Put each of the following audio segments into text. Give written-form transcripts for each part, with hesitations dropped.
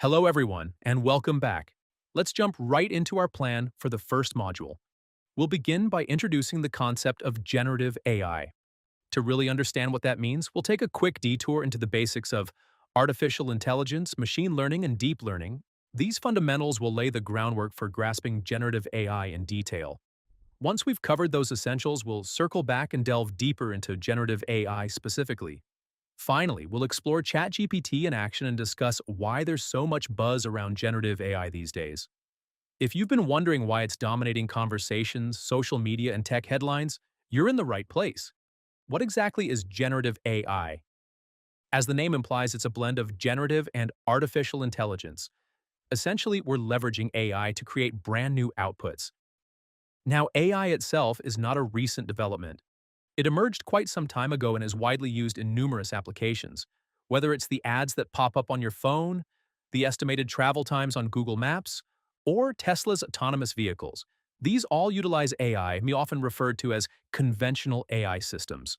Hello everyone, and welcome back. Let's jump right into our plan for the first module. We'll begin by introducing the concept of generative AI. To really understand what that means, we'll take a quick detour into the basics of artificial intelligence, machine learning, and deep learning. These fundamentals will lay the groundwork for grasping generative AI in detail. Once we've covered those essentials, we'll circle back and delve deeper into generative AI specifically. Finally, we'll explore ChatGPT in action and discuss why there's so much buzz around generative AI these days. If you've been wondering why it's dominating conversations, social media, and tech headlines, you're in the right place. What exactly is generative AI? As the name implies, it's a blend of generative and artificial intelligence. Essentially, we're leveraging AI to create brand new outputs. Now, AI itself is not a recent development. It emerged quite some time ago and is widely used in numerous applications. Whether it's the ads that pop up on your phone, the estimated travel times on Google Maps, or Tesla's autonomous vehicles, these all utilize AI, often referred to as conventional AI systems.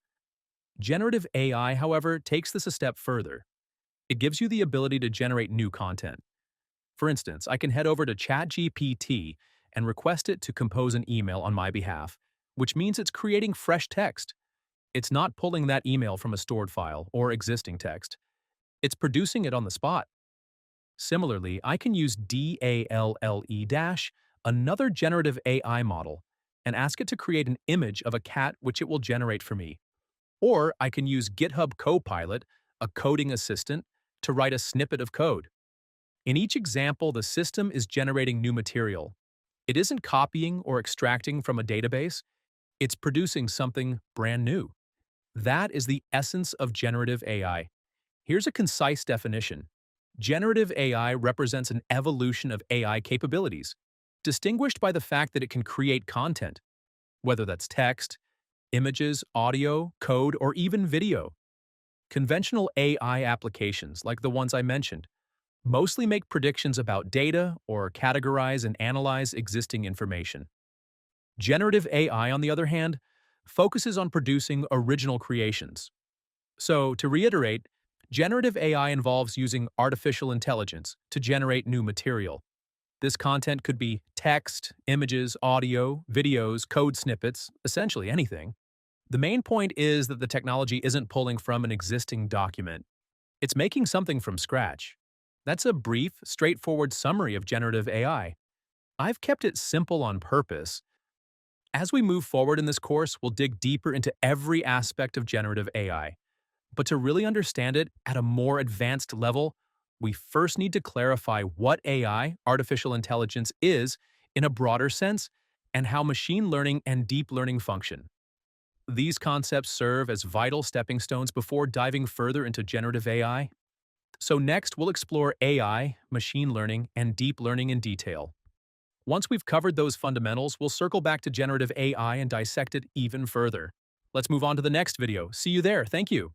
Generative AI, however, takes this a step further. It gives you the ability to generate new content. For instance, I can head over to ChatGPT and request it to compose an email on my behalf, which means it's creating fresh text. It's not pulling that email from a stored file or existing text. It's producing it on the spot. Similarly, I can use DALLE- another generative AI model, and ask it to create an image of a cat which it will generate for me. Or I can use GitHub Copilot, a coding assistant, to write a snippet of code. In each example, the system is generating new material. It isn't copying or extracting from a database, it's producing something brand new. That is the essence of generative AI. Here's a concise definition. Generative AI represents an evolution of AI capabilities, distinguished by the fact that it can create content, whether that's text, images, audio, code, or even video. Conventional AI applications, like the ones I mentioned, mostly make predictions about data or categorize and analyze existing information. Generative AI, on the other hand, focuses on producing original creations. So, to reiterate, generative AI involves using artificial intelligence to generate new material. This content could be text, images, audio, videos, code snippets, essentially anything. The main point is that the technology isn't pulling from an existing document. It's making something from scratch. That's a brief, straightforward summary of generative AI. I've kept it simple on purpose. As we move forward in this course, we'll dig deeper into every aspect of generative AI. But to really understand it at a more advanced level, we first need to clarify what AI, artificial intelligence, is in a broader sense and how machine learning and deep learning function. These concepts serve as vital stepping stones before diving further into generative AI. So next, we'll explore AI, machine learning, and deep learning in detail. Once we've covered those fundamentals, we'll circle back to generative AI and dissect it even further. Let's move on to the next video. See you there. Thank you.